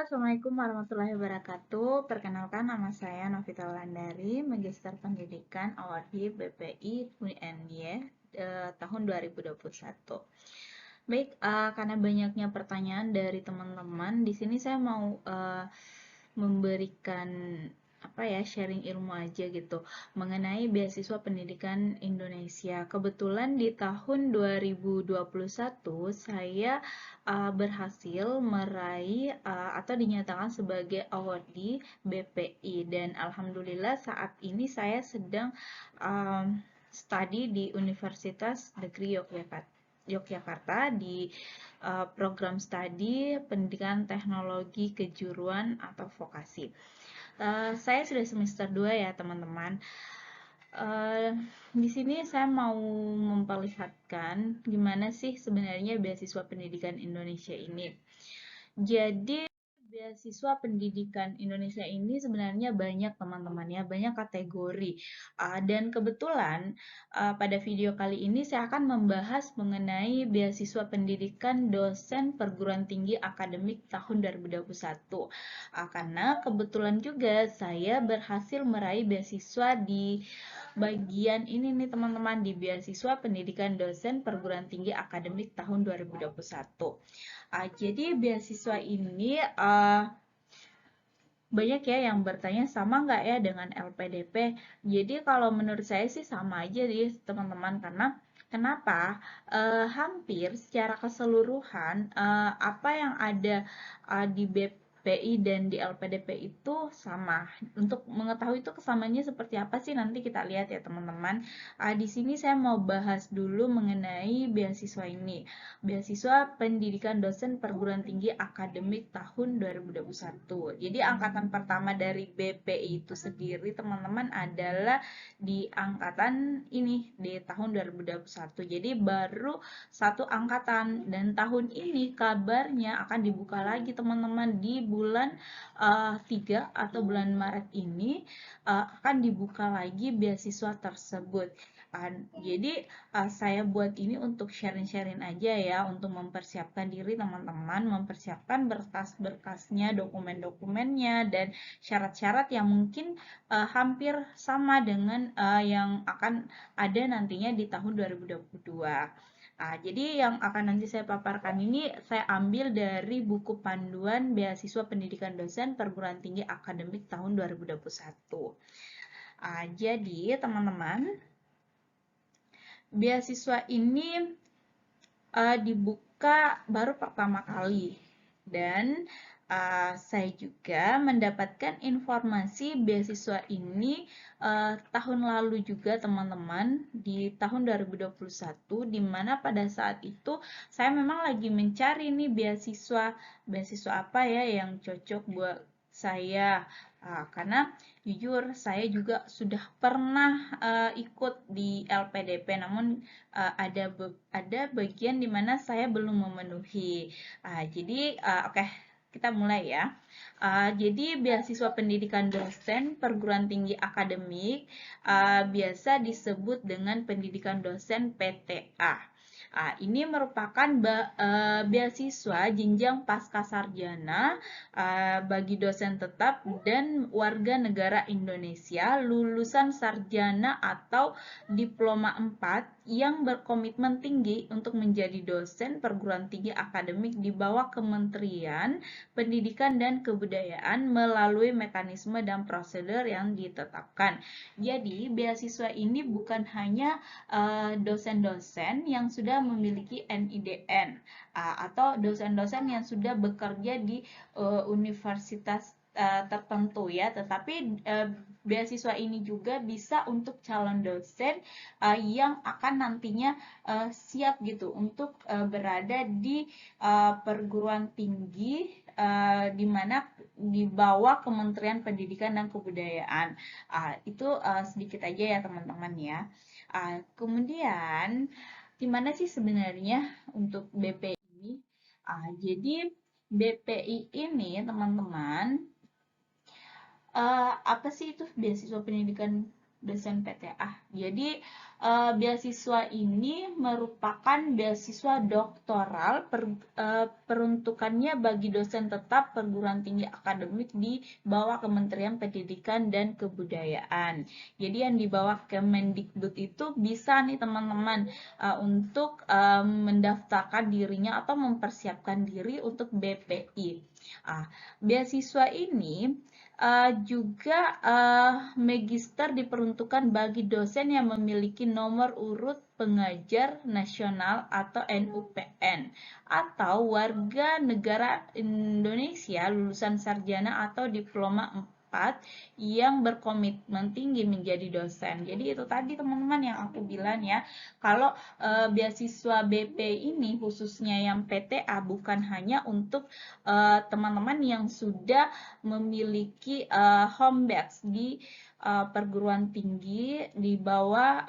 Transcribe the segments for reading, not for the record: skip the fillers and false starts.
Assalamualaikum warahmatullahi wabarakatuh. Perkenalkan, nama saya Novita Wulandari, Magister Pendidikan Awardee BPI UNY tahun 2021. Baik, karena banyaknya pertanyaan dari teman-teman, di sini saya mau memberikan sharing ilmu aja gitu mengenai beasiswa pendidikan Indonesia. Kebetulan di tahun 2021 saya berhasil meraih atau dinyatakan sebagai awardee BPI, dan alhamdulillah saat ini saya sedang study di Universitas Negeri Yogyakarta di program studi pendidikan teknologi kejuruan atau vokasi. Saya sudah semester 2 ya teman-teman. Di sini saya mau memperlihatkan gimana sih sebenarnya beasiswa pendidikan Indonesia ini. Jadi beasiswa pendidikan Indonesia ini sebenarnya banyak teman-teman ya, banyak kategori. Dan kebetulan pada video kali ini saya akan membahas mengenai beasiswa pendidikan dosen perguruan tinggi akademik tahun 2021. Karena kebetulan juga saya berhasil meraih beasiswa di bagian ini nih teman-teman, di beasiswa pendidikan dosen perguruan tinggi akademik tahun 2021. Jadi beasiswa ini banyak ya yang bertanya sama nggak ya dengan LPDP. Jadi kalau menurut saya sih sama aja sih teman-teman, karena kenapa? Hampir secara keseluruhan apa yang ada di BPI dan di LPDP itu sama. Untuk mengetahui itu kesamaannya seperti apa sih, nanti kita lihat ya teman-teman. Di sini saya mau bahas dulu mengenai beasiswa ini. Beasiswa Pendidikan Dosen Perguruan Tinggi Akademik tahun 2021. Jadi angkatan pertama dari BPI itu sendiri teman-teman adalah di angkatan ini di tahun 2021. Jadi baru satu angkatan, dan tahun ini kabarnya akan dibuka lagi teman-teman di bulan 3 atau bulan Maret ini akan dibuka lagi beasiswa tersebut. Jadi saya buat ini untuk sharing-sharing aja ya, untuk mempersiapkan diri teman-teman, mempersiapkan berkas-berkasnya, dokumen-dokumennya, dan syarat-syarat yang mungkin hampir sama dengan yang akan ada nantinya di tahun 2022. Jadi yang akan nanti saya paparkan ini saya ambil dari buku panduan beasiswa pendidikan dosen perguruan tinggi akademik tahun 2021. Jadi teman-teman, beasiswa ini dibuka baru pertama kali, dan saya juga mendapatkan informasi beasiswa ini tahun lalu juga teman-teman, di tahun 2021, di mana pada saat itu saya memang lagi mencari nih beasiswa apa ya yang cocok buat saya. Karena jujur saya juga sudah pernah ikut di LPDP, namun ada bagian di mana saya belum memenuhi. Jadi oke, kita mulai ya. Jadi beasiswa pendidikan dosen perguruan tinggi akademik biasa disebut dengan pendidikan dosen PTA. Ini merupakan beasiswa jenjang pascasarjana bagi dosen tetap dan warga negara Indonesia lulusan sarjana atau diploma 4 yang berkomitmen tinggi untuk menjadi dosen perguruan tinggi akademik di bawah Kementerian Pendidikan dan Kebudayaan melalui mekanisme dan prosedur yang ditetapkan. Jadi, beasiswa ini bukan hanya dosen-dosen yang sudah memiliki NIDN atau dosen-dosen yang sudah bekerja di universitas tertentu ya, tetapi beasiswa ini juga bisa untuk calon dosen yang akan nantinya siap gitu untuk berada di perguruan tinggi di mana di bawah Kementerian Pendidikan dan Kebudayaan. Itu sedikit aja ya teman-teman ya. Kemudian gimana sih sebenarnya untuk BPI ini? Jadi BPI ini teman-teman, apa sih itu beasiswa pendidikan dosen PTA? Jadi beasiswa ini merupakan beasiswa doktoral, peruntukannya bagi dosen tetap perguruan tinggi akademik di bawah Kementerian Pendidikan dan Kebudayaan. Jadi yang di bawah Kemendikbud itu bisa nih teman-teman untuk mendaftarkan dirinya atau mempersiapkan diri untuk BPI. Beasiswa ini juga magister diperuntukkan bagi dosen yang memiliki nomor urut pengajar nasional atau NUPN atau warga negara Indonesia lulusan sarjana atau diploma 4 yang berkomitmen tinggi menjadi dosen. Jadi itu tadi teman-teman yang aku bilang ya, kalau beasiswa BP ini khususnya yang PTA bukan hanya untuk teman-teman yang sudah memiliki home base di perguruan tinggi di bawah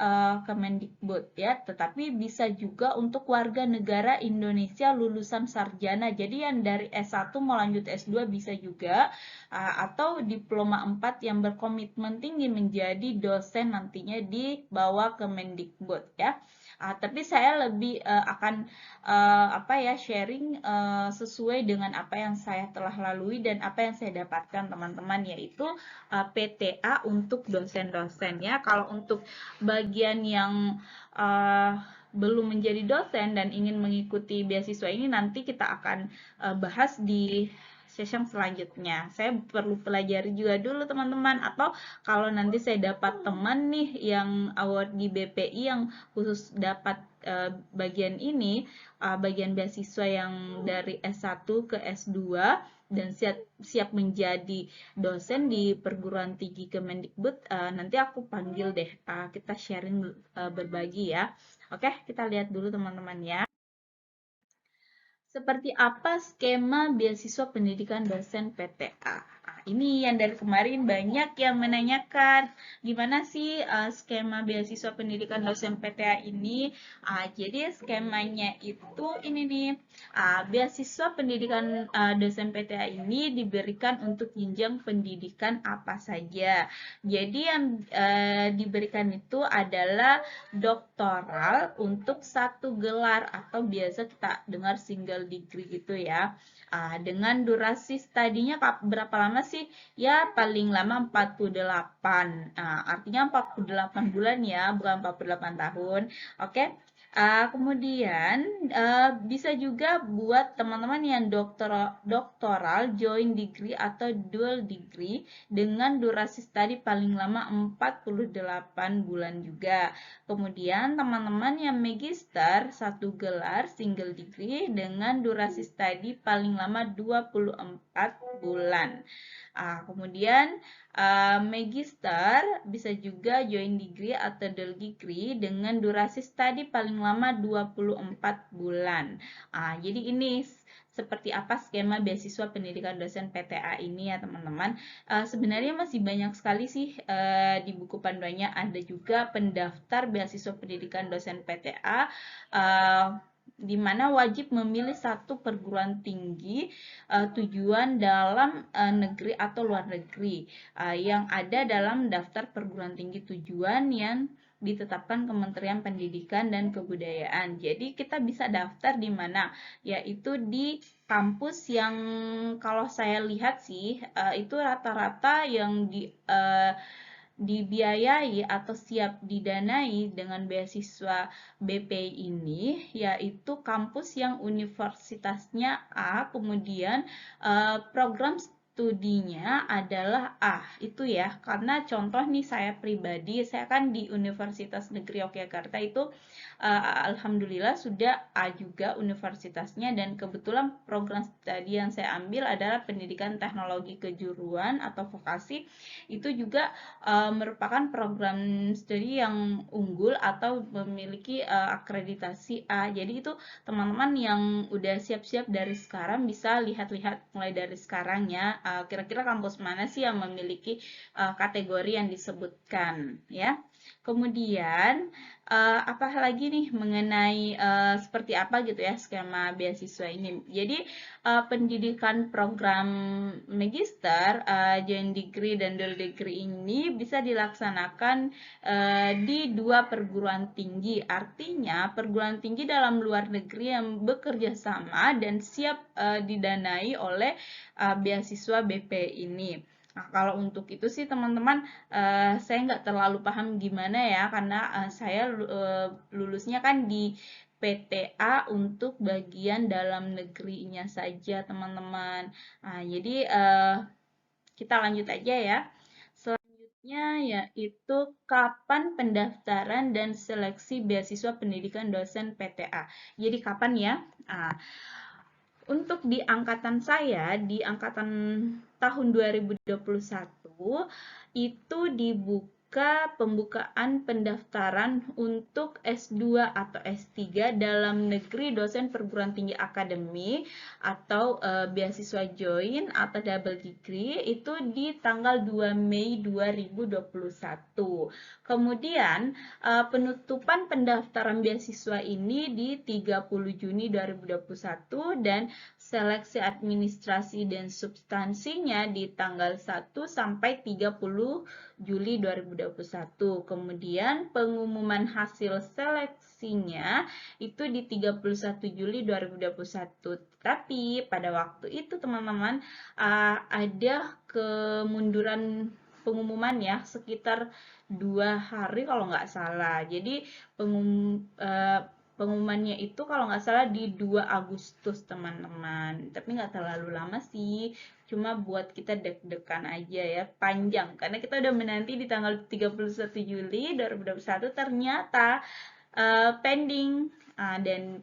Kemendikbud ya, tetapi bisa juga untuk warga negara Indonesia lulusan sarjana. Jadi yang dari S1 mau lanjut S2 bisa juga, atau diploma 4 yang berkomitmen tinggi menjadi dosen nantinya di bawah Kemendikbud ya. Tapi saya lebih akan sharing sesuai dengan apa yang saya telah lalui dan apa yang saya dapatkan teman-teman, yaitu PTA untuk dosen-dosen ya. Kalau untuk bagian yang belum menjadi dosen dan ingin mengikuti beasiswa ini, nanti kita akan bahas di session selanjutnya. Saya perlu pelajari juga dulu teman-teman, atau kalau nanti saya dapat teman nih yang award di BPI yang khusus dapat bagian ini, bagian beasiswa yang dari S1 ke S2 dan siap menjadi dosen di perguruan tinggi Kemendikbud, nanti aku panggil deh, kita sharing berbagi ya. Oke, kita lihat dulu teman-teman ya. Seperti apa skema beasiswa pendidikan dosen PTA? Ini yang dari kemarin banyak yang menanyakan gimana sih skema beasiswa pendidikan dosen PTA ini. Jadi skemanya itu ini nih, beasiswa pendidikan dosen PTA ini diberikan untuk jenjang pendidikan apa saja. Jadi yang diberikan itu adalah doktoral untuk satu gelar atau biasa kita dengar single degree gitu ya. Dengan durasi studinya berapa lama sih? Ya paling lama 48. Artinya 48 bulan ya, bukan 48 tahun. Oke. Kemudian bisa juga buat teman-teman yang doktoral, joint degree atau dual degree dengan durasi studi paling lama 48 bulan juga. Kemudian teman-teman yang magister satu gelar single degree dengan durasi studi paling lama 24 bulan. Kemudian magister bisa juga joint degree atau dual degree dengan durasi studi paling lama 24 bulan. Jadi ini seperti apa skema beasiswa pendidikan dosen PTA ini ya teman-teman. Sebenarnya masih banyak sekali sih di buku panduannya ada juga pendaftar beasiswa pendidikan dosen PTA di mana wajib memilih satu perguruan tinggi tujuan dalam negeri atau luar negeri yang ada dalam daftar perguruan tinggi tujuan yang ditetapkan Kementerian Pendidikan dan Kebudayaan. Jadi kita bisa daftar di mana? Yaitu di kampus yang kalau saya lihat sih itu rata-rata yang dibiayai atau siap didanai dengan beasiswa BPI ini, yaitu kampus yang universitasnya A, kemudian program studinya adalah A, itu ya. Karena contoh nih saya pribadi, saya kan di Universitas Negeri Yogyakarta itu alhamdulillah sudah A juga universitasnya, dan kebetulan program studi yang saya ambil adalah pendidikan teknologi kejuruan atau vokasi. Itu juga merupakan program studi yang unggul atau memiliki akreditasi A. Jadi itu teman-teman yang udah siap-siap dari sekarang bisa lihat-lihat mulai dari sekarang ya kira-kira kampus mana sih yang memiliki kategori yang disebutkan, ya. Kemudian apa lagi nih mengenai seperti apa gitu ya skema beasiswa ini. Jadi pendidikan program magister, joint degree dan dual degree ini bisa dilaksanakan di 2 perguruan tinggi. Artinya perguruan tinggi dalam luar negeri yang bekerja sama dan siap didanai oleh beasiswa BP ini. Nah, kalau untuk itu sih teman-teman, saya nggak terlalu paham gimana ya, karena saya lulusnya kan di PTA untuk bagian dalam negerinya saja, teman-teman. Nah, jadi kita lanjut aja ya. Selanjutnya yaitu kapan pendaftaran dan seleksi beasiswa pendidikan dosen PTA. Jadi kapan ya? Nah, untuk di angkatan saya, di angkatan tahun 2021, itu dibuka pembukaan pendaftaran untuk S2 atau S3 dalam negeri dosen perguruan tinggi akademi atau beasiswa join atau double degree itu di tanggal 2 Mei 2021. Kemudian penutupan pendaftaran beasiswa ini di 30 Juni 2021 dan seleksi administrasi dan substansinya di tanggal 1 sampai 30 Juli 2021. Kemudian pengumuman hasil seleksinya itu di 31 Juli 2021. Tapi pada waktu itu teman-teman ada kemunduran pengumuman ya sekitar 2 hari kalau nggak salah. Jadi pengumumannya itu kalau nggak salah di 2 Agustus teman-teman, tapi nggak terlalu lama sih, cuma buat kita deg-degan aja ya, panjang karena kita udah menanti di tanggal 31 Juli 2021 ternyata pending dan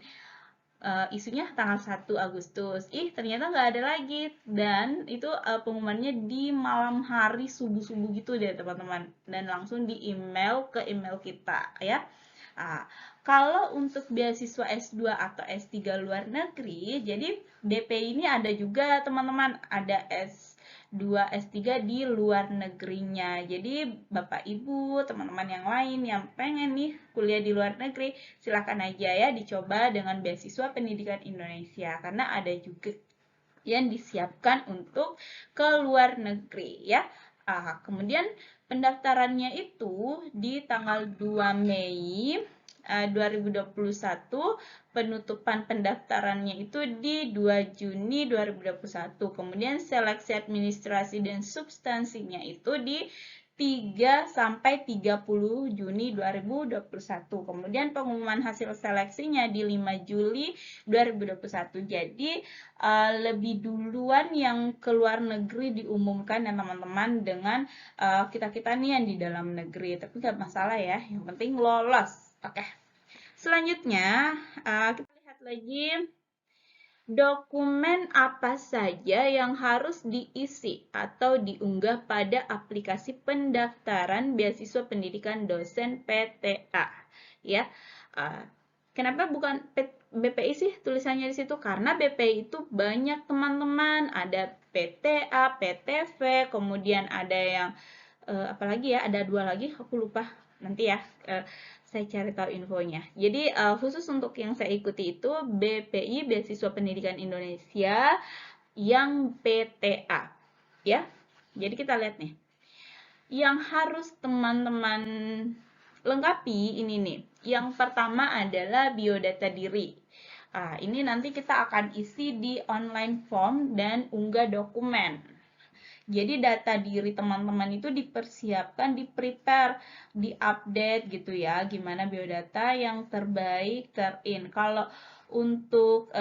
isunya tanggal 1 Agustus. Ternyata nggak ada lagi dan itu pengumumannya di malam hari subuh-subuh gitu deh teman-teman, dan langsung di email ke email kita ya. Kalau untuk beasiswa S2 atau S3 luar negeri, jadi BP ini ada juga teman-teman, ada S2, S3 di luar negerinya. Jadi Bapak Ibu, teman-teman yang lain yang pengen nih kuliah di luar negeri, silakan aja ya dicoba dengan beasiswa pendidikan Indonesia, karena ada juga yang disiapkan untuk ke luar negeri ya. Kemudian pendaftarannya itu di tanggal 2 Mei 2021, penutupan pendaftarannya itu di 2 Juni 2021. Kemudian seleksi administrasi dan substansinya itu di 3 sampai 30 Juni 2021. Kemudian pengumuman hasil seleksinya di 5 Juli 2021. Jadi lebih duluan yang ke luar negeri diumumkan ya teman-teman dengan kita-kita nih yang di dalam negeri. Tapi nggak masalah ya, yang penting lolos. Oke. Selanjutnya kita lihat lagi dokumen apa saja yang harus diisi atau diunggah pada aplikasi pendaftaran beasiswa pendidikan dosen PTA ya. Kenapa bukan BPI sih tulisannya di situ? Karena BPI itu banyak teman-teman, ada PTA, PTV, kemudian ada yang apalagi ya, ada 2 lagi aku lupa, nanti ya saya cari tahu infonya. Jadi khusus untuk yang saya ikuti itu BPI Beasiswa Pendidikan Indonesia yang PTA ya. Jadi kita lihat nih, yang harus teman-teman lengkapi ini nih. Yang pertama adalah biodata diri. Ini nanti kita akan isi di online form dan unggah dokumen. Jadi data diri teman-teman itu dipersiapkan, di-prepare, di-update gitu ya, gimana biodata yang terbaik terin. Kalau untuk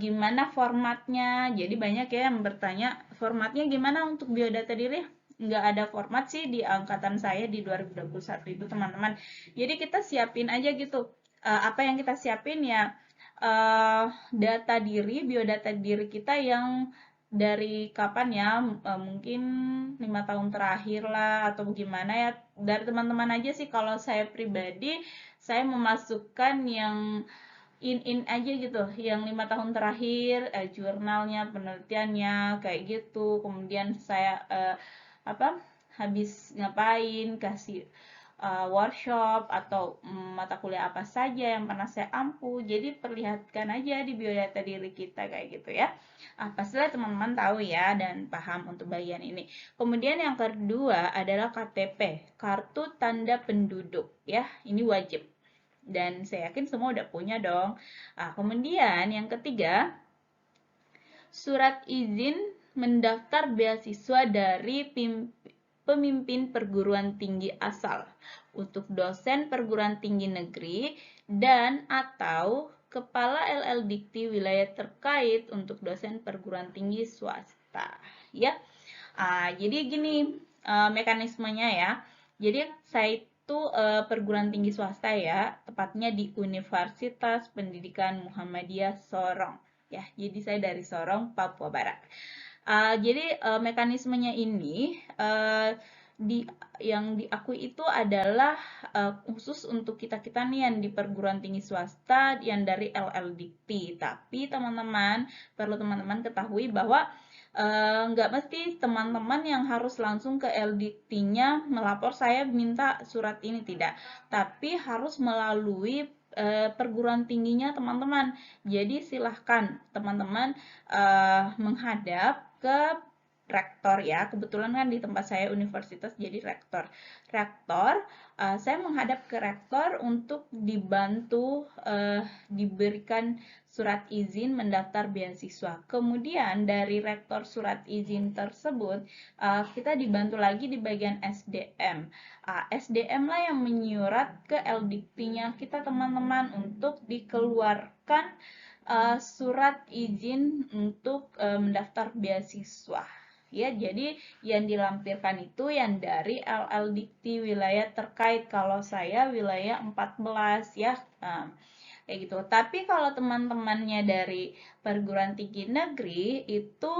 gimana formatnya, jadi banyak ya yang bertanya formatnya gimana untuk biodata diri. Nggak ada format sih di angkatan saya di 2021 itu teman-teman. Jadi kita siapin aja gitu. Apa yang kita siapin ya, data diri, biodata diri kita yang dari kapan ya, mungkin 5 tahun terakhir lah atau gimana ya, dari teman-teman aja sih. Kalau saya pribadi, saya memasukkan yang in aja gitu, yang 5 tahun terakhir, jurnalnya, penelitiannya kayak gitu. Kemudian saya apa habis ngapain, kasih workshop atau mata kuliah apa saja yang pernah saya ampu. Jadi perlihatkan aja di biodata diri kita kayak gitu ya. Pastilah teman-teman tahu ya dan paham untuk bagian ini. Kemudian yang kedua adalah KTP, kartu tanda penduduk ya. Ini wajib. Dan saya yakin semua udah punya dong. Kemudian yang ketiga, surat izin mendaftar beasiswa dari pemimpin perguruan tinggi asal untuk dosen perguruan tinggi negeri dan atau kepala LL-Dikti wilayah terkait untuk dosen perguruan tinggi swasta. Ya, jadi gini mekanismenya ya. Jadi saya itu perguruan tinggi swasta ya, tepatnya di Universitas Pendidikan Muhammadiyah Sorong. Ya, jadi saya dari Sorong, Papua Barat. Jadi mekanismenya ini yang diakui itu adalah khusus untuk kita-kita nih yang di perguruan tinggi swasta yang dari LL-Dikti. Tapi teman-teman, perlu teman-teman ketahui bahwa nggak mesti teman-teman yang harus langsung ke LDT-nya melapor saya minta surat ini, tidak. Tapi harus melalui perguruan tingginya teman-teman. Jadi silahkan teman-teman menghadap ke rektor ya. Kebetulan kan di tempat saya universitas jadi rektor. Rektor, saya menghadap ke rektor untuk dibantu diberikan surat izin mendaftar beasiswa. Kemudian dari rektor surat izin tersebut, kita dibantu lagi di bagian SDM. SDM lah yang menyurat ke LDikti-nya kita teman-teman untuk dikeluarkan surat izin untuk mendaftar beasiswa. Ya, jadi yang dilampirkan itu yang dari LL-Dikti wilayah terkait. Kalau saya wilayah 14 ya. Kayak gitu. Tapi kalau teman-temannya dari perguruan tinggi negeri itu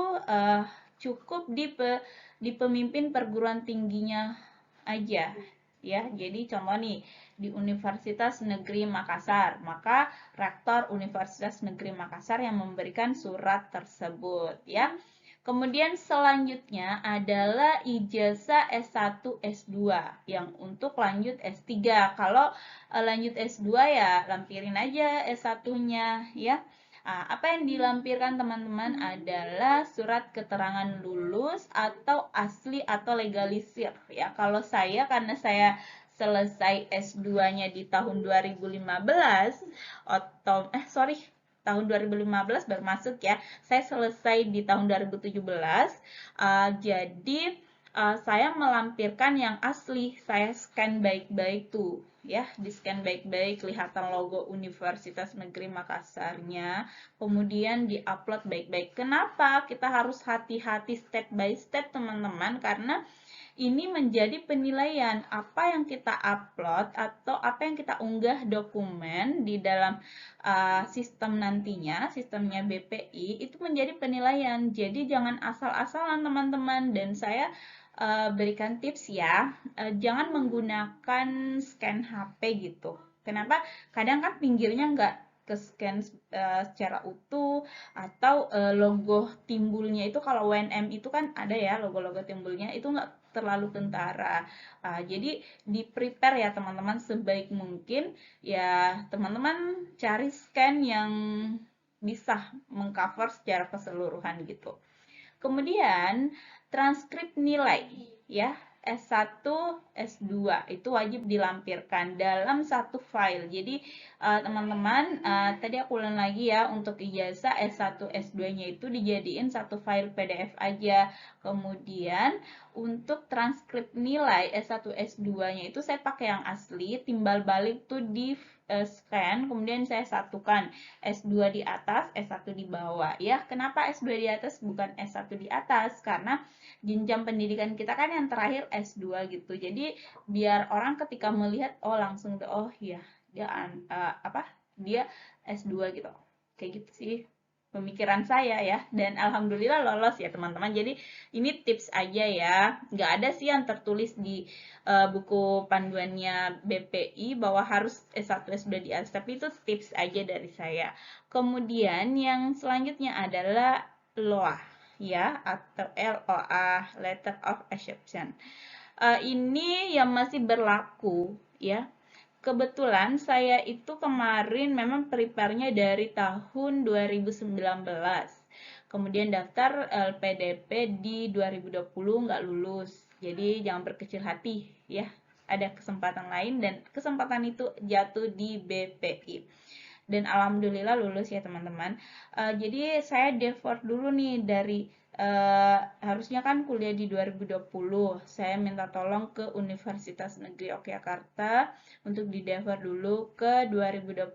cukup di pemimpin perguruan tingginya aja ya. Jadi contoh nih di Universitas Negeri Makassar, maka rektor Universitas Negeri Makassar yang memberikan surat tersebut ya. Kemudian selanjutnya adalah ijazah S1, S2 yang untuk lanjut S3. Kalau lanjut S2 ya lampirin aja S1-nya ya. Apa yang dilampirkan teman-teman adalah surat keterangan lulus atau asli atau legalisir ya. Kalau saya karena saya selesai S2-nya di tahun 2015 atau tahun 2015 baru masuk ya. Saya selesai di tahun 2017. Jadi saya melampirkan yang asli. Saya scan baik-baik tuh ya, di scan baik-baik kelihatan logo Universitas Negeri Makassarnya, kemudian di-upload baik-baik. Kenapa kita harus hati-hati step by step teman-teman? Karena ini menjadi penilaian apa yang kita upload atau apa yang kita unggah dokumen di dalam sistem nantinya, sistemnya BPI, itu menjadi penilaian. Jadi jangan asal-asalan teman-teman, dan saya berikan tips ya, jangan menggunakan scan HP gitu. Kenapa? Kadang kan pinggirnya nggak ke scan secara utuh, atau logo timbulnya itu kalau WNM itu kan ada ya logo-logo timbulnya itu nggak terlalu kentara. Jadi di prepare ya teman-teman sebaik mungkin ya, teman-teman cari scan yang bisa mengcover secara keseluruhan gitu. Kemudian transkrip nilai ya, S1, S2 itu wajib dilampirkan dalam satu file. Jadi teman-teman, tadi aku ulang lagi ya, untuk ijazah S1, S2-nya itu dijadiin satu file PDF aja. Kemudian untuk transkrip nilai S1, S2-nya itu saya pakai yang asli, timbal balik tuh di scan, kemudian saya satukan S2 di atas, S1 di bawah ya. Kenapa S2 di atas bukan S1 di atas? Karena jenjang pendidikan kita kan yang terakhir S2 gitu. Jadi biar orang ketika melihat oh langsung oh ya dia dia S2 gitu. Kayak gitu sih. pemikiran saya ya, dan alhamdulillah lolos ya teman-teman. Jadi ini tips aja ya, nggak ada sih yang tertulis di buku panduannya BPI bahwa harus S1 sudah di atas, tapi itu tips aja dari saya. Kemudian yang selanjutnya adalah LOA ya, atau LOA, Letter of Acceptance. Ini yang masih berlaku ya. Kebetulan saya itu kemarin memang prepare-nya dari tahun 2019. Kemudian daftar LPDP di 2020 nggak lulus. Jadi jangan berkecil hati ya. Ada kesempatan lain dan kesempatan itu jatuh di BPI. Dan alhamdulillah lulus ya teman-teman. Jadi saya defer dulu nih dari harusnya kan kuliah di 2020. Saya minta tolong ke Universitas Negeri Yogyakarta untuk di defer dulu ke 2021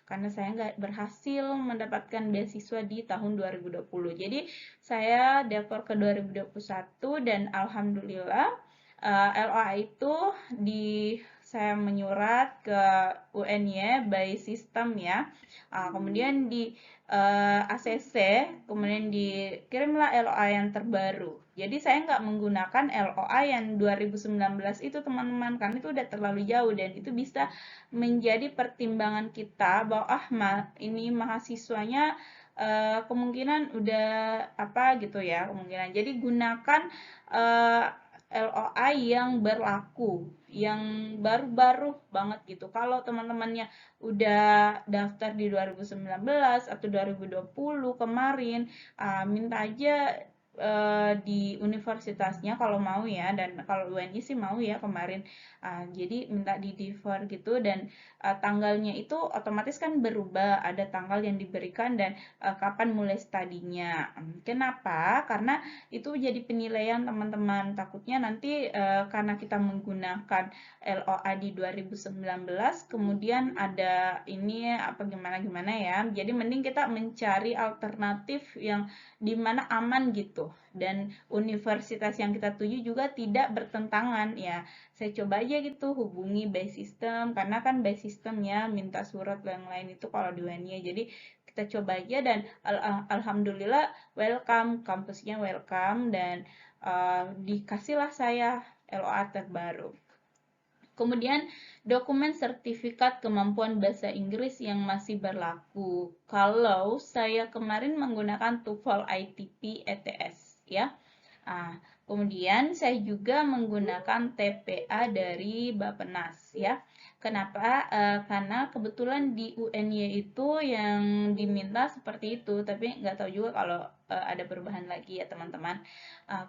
karena saya nggak berhasil mendapatkan beasiswa di tahun 2020. Jadi saya defer ke 2021 dan alhamdulillah LOA itu saya menyurat ke UNY by sistem ya. Kemudian di ACC, kemudian dikirimlah LOA yang terbaru. Jadi saya nggak menggunakan LOA yang 2019 itu teman-teman, karena itu udah terlalu jauh dan itu bisa menjadi pertimbangan kita bahwa ini mahasiswanya kemungkinan udah apa gitu ya kemungkinan. Jadi gunakan LOA yang berlaku, yang baru-baru banget gitu. Kalau teman-temannya udah daftar di 2019 atau 2020 kemarin, minta aja di universitasnya kalau mau ya, dan kalau UNI sih mau ya kemarin. Jadi minta di defer gitu, dan tanggalnya itu otomatis kan berubah, ada tanggal yang diberikan dan kapan mulai studinya. Kenapa? Karena itu jadi penilaian teman-teman. Takutnya nanti karena kita menggunakan LOA di 2019 kemudian ada ini apa gimana ya. Jadi mending kita mencari alternatif yang dimana aman gitu, dan universitas yang kita tuju juga tidak bertentangan ya. Saya coba aja gitu hubungi by system, karena kan by system ya minta surat yang lain itu kalau di UNY. Jadi kita coba aja dan alhamdulillah welcome, kampusnya welcome, dan dikasihlah saya LOA terbaru. Kemudian dokumen sertifikat kemampuan bahasa Inggris yang masih berlaku. Kalau saya kemarin menggunakan TOEFL ITP ETS ya. Kemudian saya juga menggunakan TPA dari Bappenas ya. Kenapa? Karena kebetulan di UNY itu yang diminta seperti itu, tapi nggak tahu juga kalau ada perubahan lagi ya teman-teman.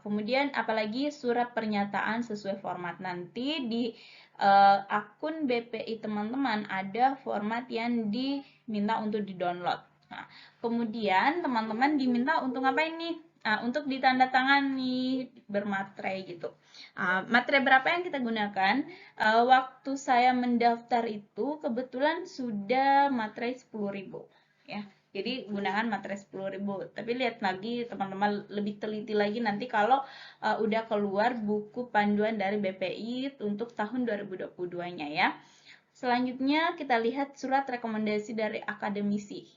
Kemudian apalagi surat pernyataan sesuai format, nanti di akun BPI teman-teman ada format yang diminta untuk di-download. Kemudian teman-teman diminta untuk ngapain nih? Untuk ditandatangani bermaterai gitu. Materai berapa yang kita gunakan? Waktu saya mendaftar itu kebetulan sudah materai 10.000 ya. Jadi gunakan materai 10.000. Tapi lihat lagi teman-teman lebih teliti lagi nanti kalau udah keluar buku panduan dari BPI untuk tahun 2022-nya ya. Selanjutnya kita lihat surat rekomendasi dari akademisi.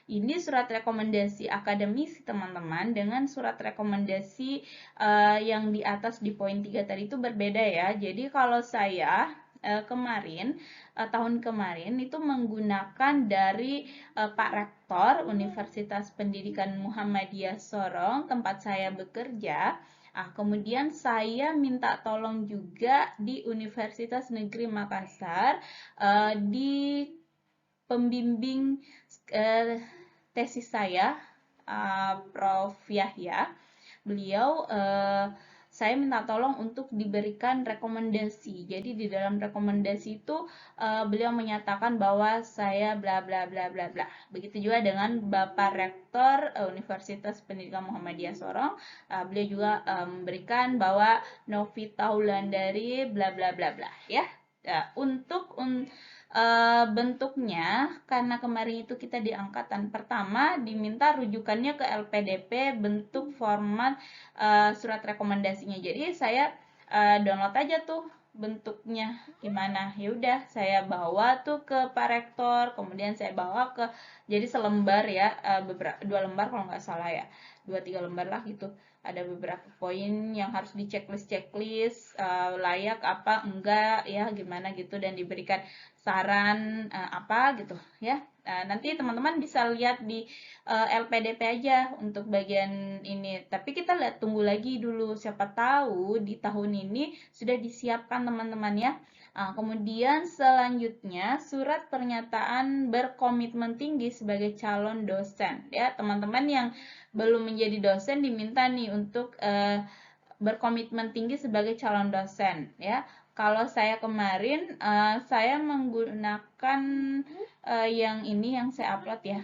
Ini surat rekomendasi akademisi teman-teman dengan surat rekomendasi yang di atas di poin 3 tadi itu berbeda ya. Jadi kalau saya tahun kemarin itu menggunakan dari Pak Rektor Universitas Pendidikan Muhammadiyah Sorong tempat saya bekerja. Kemudian saya minta tolong juga di Universitas Negeri Makassar di pembimbing tesis saya, Prof. Yahya. Beliau saya minta tolong untuk diberikan rekomendasi. Jadi di dalam rekomendasi itu beliau menyatakan bahwa saya bla bla bla bla bla. Begitu juga dengan Bapak Rektor Universitas Pendidikan Muhammadiyah Sorong. Beliau juga memberikan bahwa Novita Wulandari bla bla bla bla ya. Untuk bentuknya, karena kemarin itu kita di angkatan pertama diminta rujukannya ke LPDP bentuk format surat rekomendasinya. Jadi saya download aja tuh bentuknya gimana. Ya udah saya bawa tuh ke Pak Rektor, kemudian saya bawa ke, jadi selembar ya, beberapa 2 lembar kalau nggak salah ya, 2-3 lembar lah gitu. Ada beberapa poin yang harus di checklist layak apa enggak ya gimana gitu, dan diberikan saran apa gitu ya. Nanti teman-teman bisa lihat di LPDP aja untuk bagian ini. Tapi kita lihat, tunggu lagi dulu, siapa tahu di tahun ini sudah disiapkan teman-teman ya. Kemudian selanjutnya surat pernyataan berkomitmen tinggi sebagai calon dosen ya. Teman-teman yang belum menjadi dosen diminta nih untuk berkomitmen tinggi sebagai calon dosen ya. Kalau saya kemarin saya menggunakan yang ini yang saya upload ya,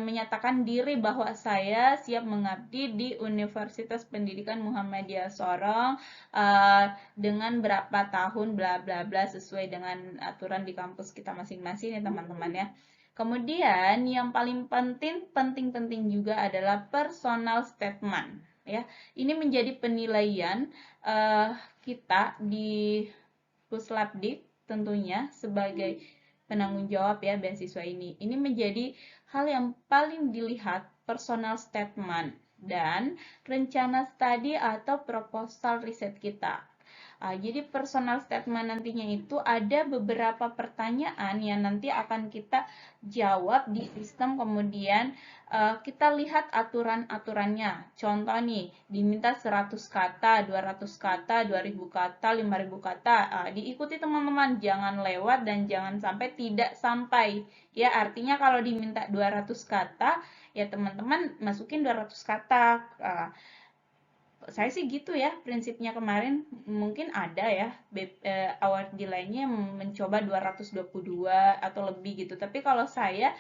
menyatakan diri bahwa saya siap mengabdi di Universitas Pendidikan Muhammadiyah Sorong dengan berapa tahun bla bla bla sesuai dengan aturan di kampus kita masing-masing ya teman-teman ya. Kemudian yang paling penting juga adalah personal statement ya. Ini menjadi penilaian kita di Puslapdik tentunya sebagai penanggung jawab ya beasiswa ini. Ini menjadi hal yang paling dilihat, personal statement dan rencana studi atau proposal riset kita. Jadi personal statement nantinya itu ada beberapa pertanyaan yang nanti akan kita jawab di sistem, kemudian kita lihat aturan-aturannya. Contoh nih, diminta 100 kata, 200 kata, 2000 kata, 5000 kata. Diikuti teman-teman, jangan lewat dan jangan sampai tidak sampai. Ya, artinya kalau diminta 200 kata, ya teman-teman masukin 200 kata. Saya sih gitu ya prinsipnya kemarin. Mungkin ada ya award di lainnya mencoba 222 atau lebih gitu, tapi kalau saya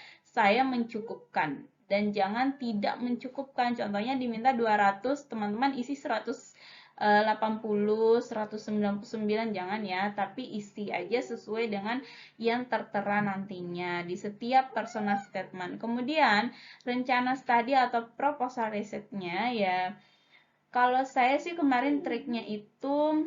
mencukupkan dan jangan tidak mencukupkan. Contohnya diminta 200, teman-teman isi 180, 199, jangan ya, tapi isi aja sesuai dengan yang tertera nantinya di setiap personal statement. Kemudian rencana studi atau proposal risetnya ya, kalau saya sih kemarin triknya itu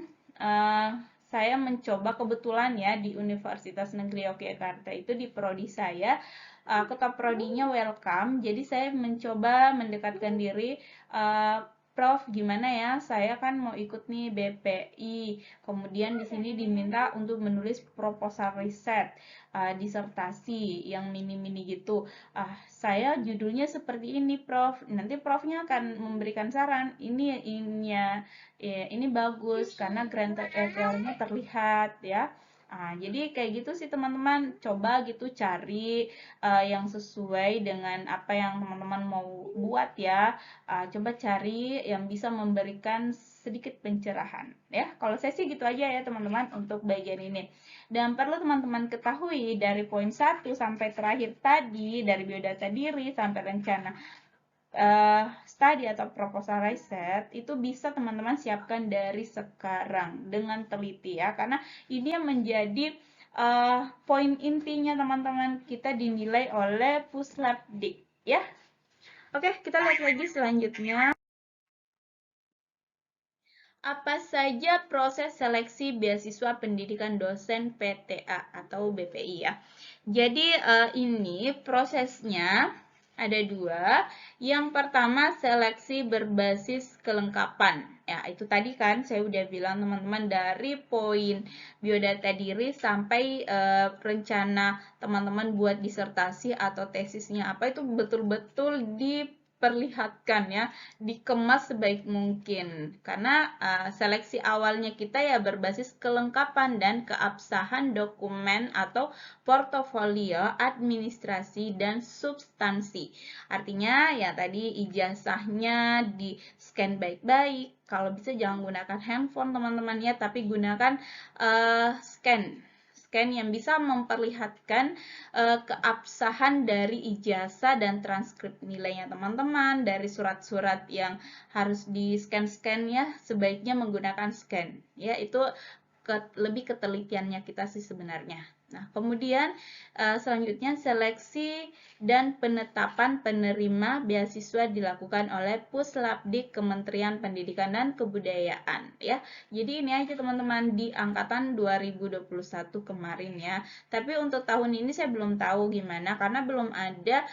saya mencoba, kebetulan ya di Universitas Negeri Yogyakarta itu di prodi saya ketua prodinya welcome, jadi saya mencoba mendekatkan diri, Prof gimana ya, saya kan mau ikut nih BPI, kemudian di sini diminta untuk menulis proposal riset, disertasi yang mini-mini gitu. Saya judulnya seperti ini Prof, nanti Profnya akan memberikan saran, ini bagus karena grand teorinya terlihat ya. Jadi kayak gitu sih teman-teman, coba gitu cari yang sesuai dengan apa yang teman-teman mau buat ya. Coba cari yang bisa memberikan sedikit pencerahan ya. Kalau saya sih gitu aja ya teman-teman untuk bagian ini. Dan perlu teman-teman ketahui dari poin 1 sampai terakhir tadi, dari biodata diri sampai rencana studi atau proposal riset, itu bisa teman-teman siapkan dari sekarang dengan teliti ya, karena ini yang menjadi poin intinya teman-teman, kita dinilai oleh Puslapdik ya. Oke, kita lihat lagi selanjutnya. Apa saja proses seleksi beasiswa pendidikan dosen PTA atau BPI ya. Jadi ini prosesnya ada 2. Yang pertama seleksi berbasis kelengkapan. Ya, itu tadi kan saya udah bilang teman-teman, dari poin biodata diri sampai rencana teman-teman buat disertasi atau tesisnya apa, itu betul-betul diperlihatkan ya, dikemas sebaik mungkin, karena seleksi awalnya kita ya berbasis kelengkapan dan keabsahan dokumen atau portofolio, administrasi, dan substansi. Artinya ya tadi ijazahnya di scan baik-baik, kalau bisa jangan gunakan handphone teman-teman ya, tapi gunakan scan yang bisa memperlihatkan keabsahan dari ijazah dan transkrip nilainya teman-teman, dari surat-surat yang harus di scan ya, sebaiknya menggunakan scan ya. Itu lebih ketelitiannya kita sih sebenarnya. Nah, kemudian selanjutnya seleksi dan penetapan penerima beasiswa dilakukan oleh Puslapdik Kementerian Pendidikan dan Kebudayaan ya. Jadi ini aja teman-teman di angkatan 2021 kemarin ya. Tapi untuk tahun ini saya belum tahu gimana karena belum ada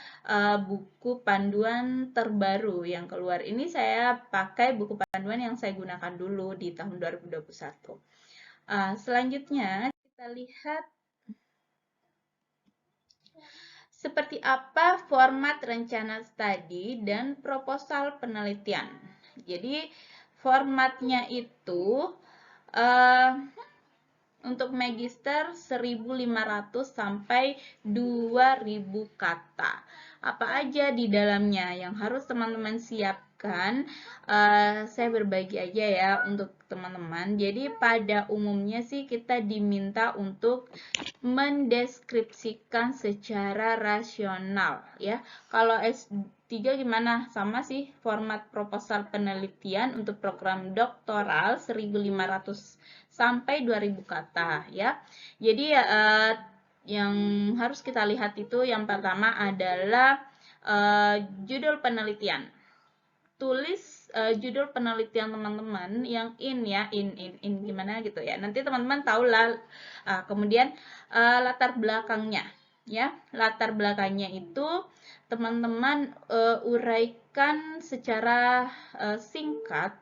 buku panduan terbaru yang keluar. Ini saya pakai buku panduan yang saya gunakan dulu di tahun 2021. Selanjutnya kita lihat seperti apa format rencana studi dan proposal penelitian. Jadi formatnya itu untuk magister 1.500 sampai 2.000 kata. Apa aja di dalamnya yang harus teman-teman siapkan? Saya berbagi aja ya untuk teman-teman. Jadi pada umumnya sih kita diminta untuk mendeskripsikan secara rasional ya. Kalau S3 gimana? Sama sih format proposal penelitian untuk program doktoral 1.500 sampai 2.000 kata ya. Jadi yang harus kita lihat itu yang pertama adalah judul penelitian. Tulis judul penelitian teman-teman yang in gimana gitu ya. Nanti teman-teman tahu lah. Kemudian latar belakangnya ya. Latar belakangnya itu teman-teman uraikan secara singkat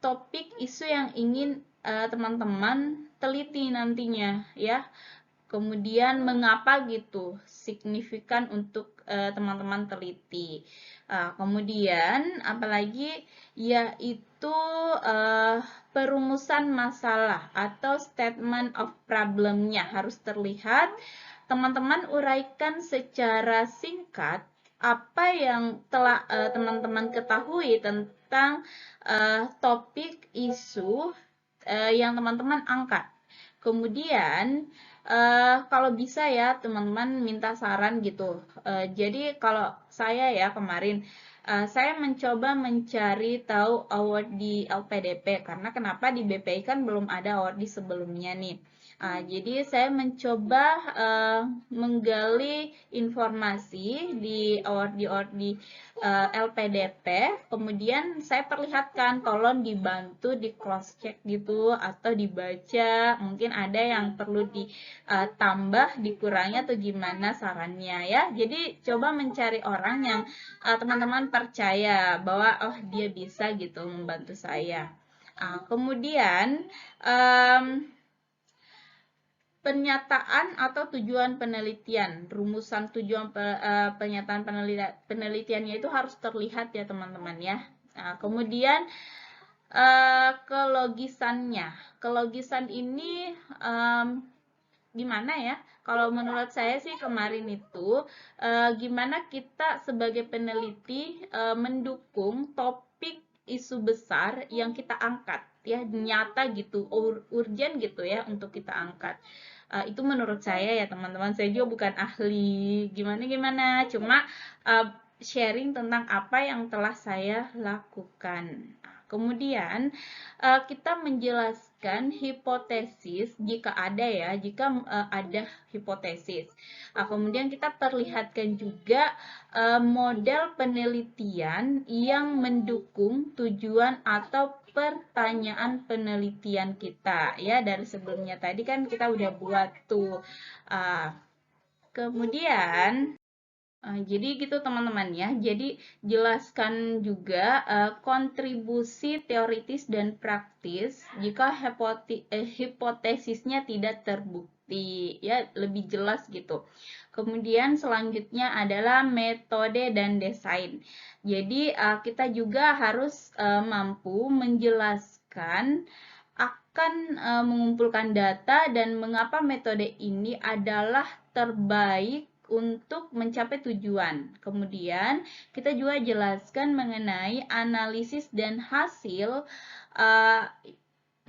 topik isu yang ingin teman-teman teliti nantinya ya. Kemudian mengapa gitu signifikan untuk teman-teman teliti. Kemudian apalagi yaitu perumusan masalah atau statement of problemnya harus terlihat. Teman-teman uraikan secara singkat apa yang telah teman-teman ketahui tentang topik isu yang teman-teman angkat. Kemudian kalau bisa ya teman-teman minta saran gitu. Jadi kalau saya ya kemarin saya mencoba mencari tahu award di LPDP karena kenapa di BPI kan belum ada award di sebelumnya nih. Jadi saya mencoba menggali informasi di award di LPDP, kemudian saya perlihatkan, tolong dibantu di cross check gitu atau dibaca, mungkin ada yang perlu ditambah, dikurangi atau gimana sarannya ya. Jadi coba mencari orang yang teman-teman percaya bahwa oh dia bisa gitu membantu saya. Kemudian pernyataan atau tujuan penelitian, rumusan tujuan pernyataan penelitiannya itu harus terlihat ya teman-teman ya. Kemudian kelogisan ini gimana ya? Kalau menurut saya sih kemarin itu gimana kita sebagai peneliti mendukung topik isu besar yang kita angkat ya, nyata gitu, urgent gitu ya untuk kita angkat. Itu menurut saya ya teman-teman, saya juga bukan ahli gimana cuma sharing tentang apa yang telah saya lakukan. Kemudian kita menjelaskan hipotesis jika ada ya, jika ada hipotesis. Kemudian kita perlihatkan juga model penelitian yang mendukung tujuan atau pertanyaan penelitian kita ya. Dari sebelumnya tadi kan kita udah buat tuh. Kemudian jadi gitu teman-teman ya. Jadi jelaskan juga kontribusi teoritis dan praktis jika hipotesisnya tidak terbukti ya, lebih jelas gitu. Kemudian selanjutnya adalah metode dan desain. Jadi kita juga harus mampu menjelaskan akan mengumpulkan data dan mengapa metode ini adalah terbaik untuk mencapai tujuan. Kemudian kita juga jelaskan mengenai analisis dan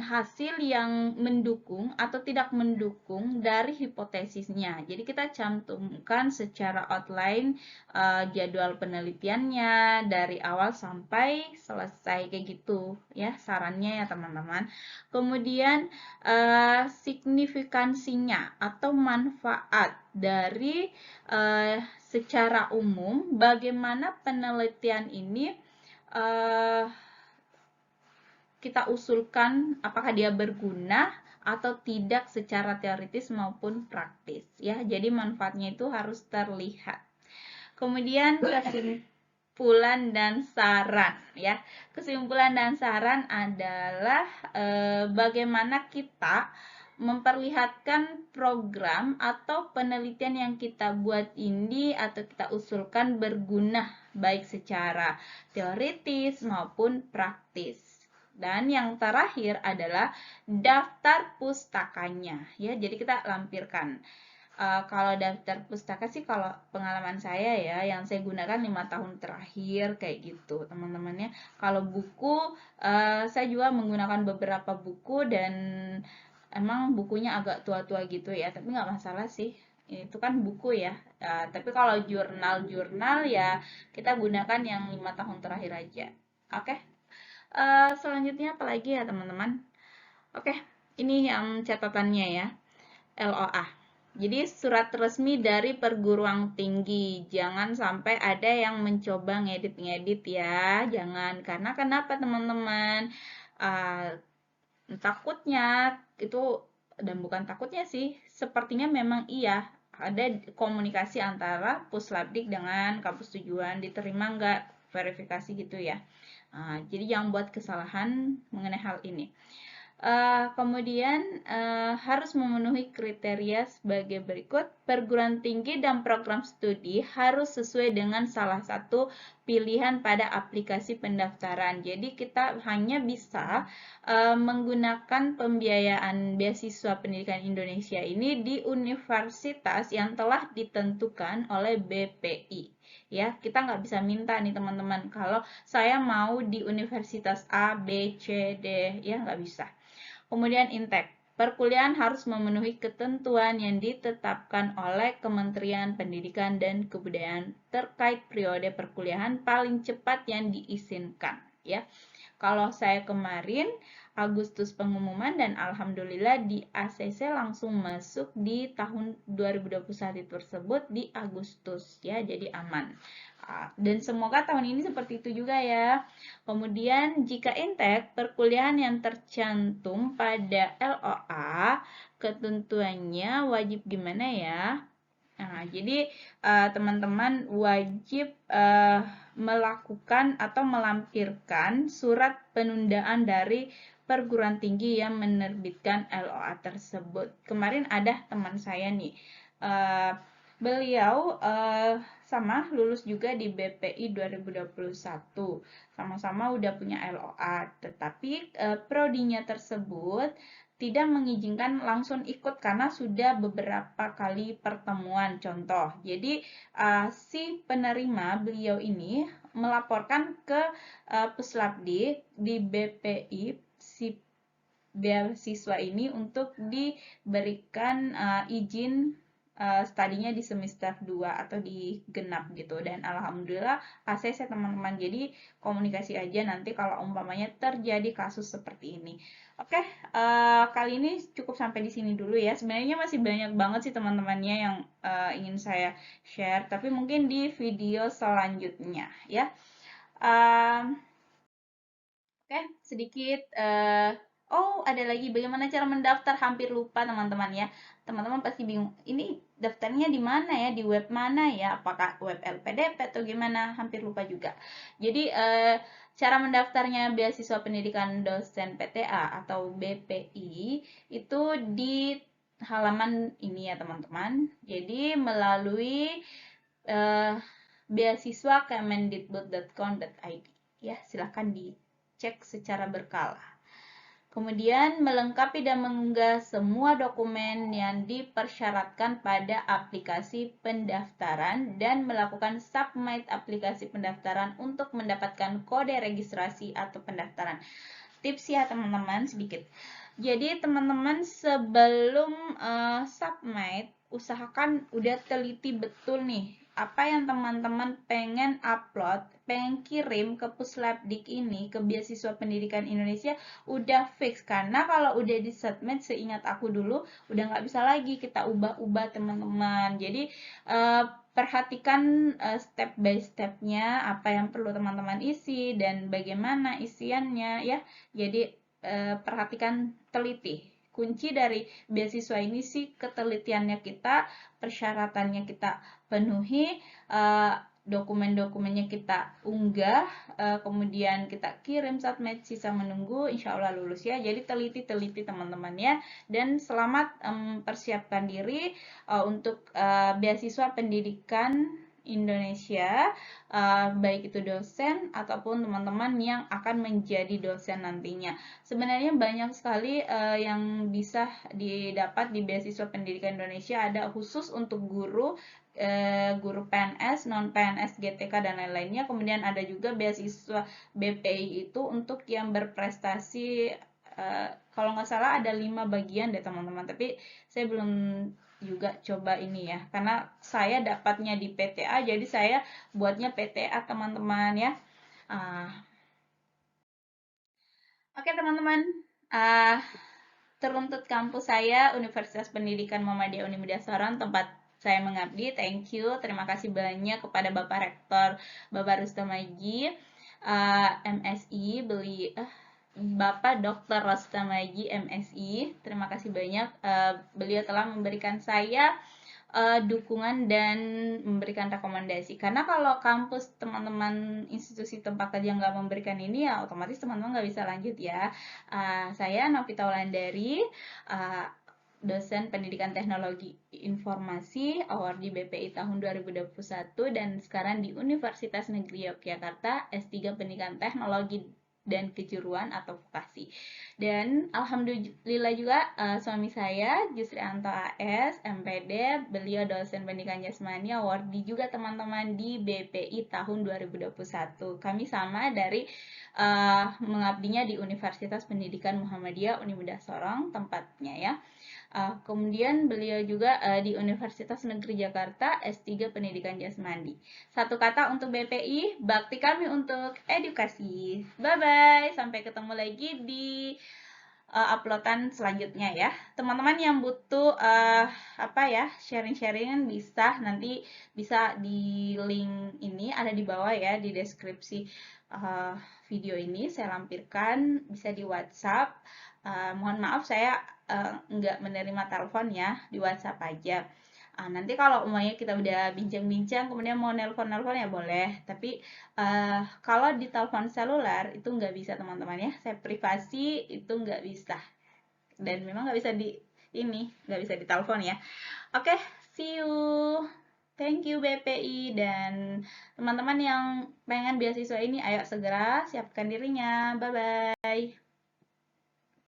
hasil yang mendukung atau tidak mendukung dari hipotesisnya. Jadi kita cantumkan secara outline jadwal penelitiannya dari awal sampai selesai kayak gitu ya, sarannya ya teman-teman. Kemudian signifikansinya atau manfaat dari secara umum bagaimana penelitian ini kita usulkan apakah dia berguna atau tidak secara teoritis maupun praktis ya. Jadi manfaatnya itu harus terlihat. Kemudian kesimpulan dan saran ya. Kesimpulan dan saran adalah bagaimana kita memperlihatkan program atau penelitian yang kita buat ini atau kita usulkan berguna baik secara teoritis maupun praktis. Dan yang terakhir adalah daftar pustakanya ya. Jadi kita lampirkan. Kalau daftar pustaka sih kalau pengalaman saya ya yang saya gunakan 5 tahun terakhir kayak gitu teman-temannya. Kalau buku saya juga menggunakan beberapa buku dan emang bukunya agak tua-tua gitu ya, tapi nggak masalah sih, itu kan buku ya. Tapi kalau jurnal-jurnal ya kita gunakan yang 5 tahun terakhir aja. Oke. Selanjutnya apa lagi ya teman-teman? Oke, ini yang catatannya ya, LOA. Jadi surat resmi dari perguruan tinggi, jangan sampai ada yang mencoba ngedit-ngedit ya, jangan. Karena kenapa teman-teman? Takutnya itu, dan bukan takutnya sih, sepertinya memang iya, ada komunikasi antara Puslabdik dengan kampus tujuan, diterima nggak verifikasi gitu ya. Jadi jangan buat kesalahan mengenai hal ini. Kemudian harus memenuhi kriteria sebagai berikut. Perguruan tinggi dan program studi harus sesuai dengan salah satu pilihan pada aplikasi pendaftaran. Jadi kita hanya bisa menggunakan pembiayaan beasiswa pendidikan Indonesia ini di universitas yang telah ditentukan oleh BPI. Ya, kita nggak bisa minta nih teman-teman kalau saya mau di universitas A, B, C, D, ya nggak bisa. Kemudian intake. Perkuliahan harus memenuhi ketentuan yang ditetapkan oleh Kementerian Pendidikan dan Kebudayaan terkait periode perkuliahan paling cepat yang diizinkan ya. Kalau saya kemarin Agustus pengumuman dan alhamdulillah di ACC langsung masuk di tahun 2021 tersebut di Agustus ya, jadi aman. Dan semoga tahun ini seperti itu juga ya. Kemudian jika intake, perkuliahan yang tercantum pada LOA, ketentuannya wajib gimana ya? Jadi teman-teman wajib melakukan atau melampirkan surat penundaan dari perguruan tinggi yang menerbitkan LOA tersebut. Kemarin ada teman saya nih, beliau sama lulus juga di BPI 2021, sama-sama udah punya LOA, tetapi prodinya tersebut tidak mengizinkan langsung ikut karena sudah beberapa kali pertemuan. Contoh, jadi si penerima beliau ini melaporkan ke Puslabdik di BPI si beasiswa ini untuk diberikan izin studinya di semester 2 atau di genap gitu, dan alhamdulillah ACC teman-teman. Jadi komunikasi aja nanti kalau umpamanya terjadi kasus seperti ini. Oke, kali ini cukup sampai di sini dulu ya. Sebenarnya masih banyak banget sih teman-temannya yang ingin saya share, tapi mungkin di video selanjutnya ya. Oke, sedikit oh, ada lagi bagaimana cara mendaftar, hampir lupa teman-teman ya. Teman-teman pasti bingung, ini daftarnya di mana ya, di web mana ya, apakah web LPDP atau gimana, hampir lupa juga. Jadi cara mendaftarnya beasiswa pendidikan dosen PTA atau BPI itu di halaman ini ya teman-teman. Jadi melalui beasiswa kemendikbud.com.id ya, silahkan dicek secara berkala. Kemudian melengkapi dan mengunggah semua dokumen yang dipersyaratkan pada aplikasi pendaftaran dan melakukan submit aplikasi pendaftaran untuk mendapatkan kode registrasi atau pendaftaran. tips ya teman-teman sedikit. Jadi teman-teman sebelum submit, usahakan udah teliti betul nih apa yang teman-teman pengen upload, pengen kirim ke Puslabdik ini, ke Beasiswa Pendidikan Indonesia, udah fix. Karena kalau udah di submit, seingat aku dulu, udah nggak bisa lagi kita ubah-ubah teman-teman. Jadi perhatikan step by stepnya, apa yang perlu teman-teman isi dan bagaimana isiannya ya. Jadi perhatikan teliti. Kunci dari beasiswa ini sih ketelitiannya kita, persyaratannya kita penuhi, dokumen-dokumennya kita unggah, kemudian kita kirim submit, sisa menunggu, insya Allah lulus ya. Jadi teliti-teliti teman-teman ya, dan selamat persiapkan diri untuk beasiswa pendidikan Indonesia, baik itu dosen ataupun teman-teman yang akan menjadi dosen nantinya. Sebenarnya banyak sekali yang bisa didapat di beasiswa pendidikan Indonesia, ada khusus untuk guru, guru PNS, non PNS, GTK dan lain-lainnya. Kemudian ada juga beasiswa BPI itu untuk yang berprestasi, kalau nggak salah ada 5 bagian deh teman-teman, tapi saya belum juga coba ini ya, karena saya dapatnya di PTA, jadi saya buatnya PTA teman-teman ya. Oke teman-teman, teruntuk kampus saya Universitas Pendidikan Muhammadiyah Unimedia Sorong, tempat saya mengabdi. Thank you, terima kasih banyak kepada Bapak Rektor Bapak Rustam Maji, MSI, Bapak Dr. Rustam Maji, MSI. Terima kasih banyak, beliau telah memberikan saya dukungan dan memberikan rekomendasi. Karena kalau kampus teman-teman, institusi tempat kerja nggak memberikan ini, ya otomatis teman-teman nggak bisa lanjut ya. Saya Novita Wulandari, dosen Pendidikan Teknologi Informasi, award di BPI tahun 2021, dan sekarang di Universitas Negeri Yogyakarta, S3 Pendidikan Teknologi dan Kejuruan atau vokasi. Dan alhamdulillah juga suami saya Jusrianto AS, MPD, beliau dosen pendidikan jasmani, awardee juga teman-teman di BPI tahun 2021. Kami sama dari mengabdinya di Universitas Pendidikan Muhammadiyah Unimedia Sorong tempatnya ya. Kemudian beliau juga di Universitas Negeri Jakarta, S3 Pendidikan Jasmani. Satu kata untuk BPI, bakti kami untuk edukasi. Bye-bye, sampai ketemu lagi di uploadan selanjutnya ya. Teman-teman yang butuh sharing-sharingan bisa nanti bisa di link ini, ada di bawah ya, di deskripsi video ini saya lampirkan, bisa di WhatsApp. Mohon maaf saya nggak menerima telepon ya, di WhatsApp aja. Nanti kalau umumnya kita udah bincang-bincang, kemudian mau nelpon-nelpon ya boleh. Tapi kalau di telepon seluler itu nggak bisa teman-teman ya. Saya privasi itu nggak bisa. Dan memang nggak bisa nggak bisa ditelepon ya. Oke, see you. Thank you BPI, dan teman-teman yang pengen beasiswa ini, ayo segera siapkan dirinya. Bye-bye.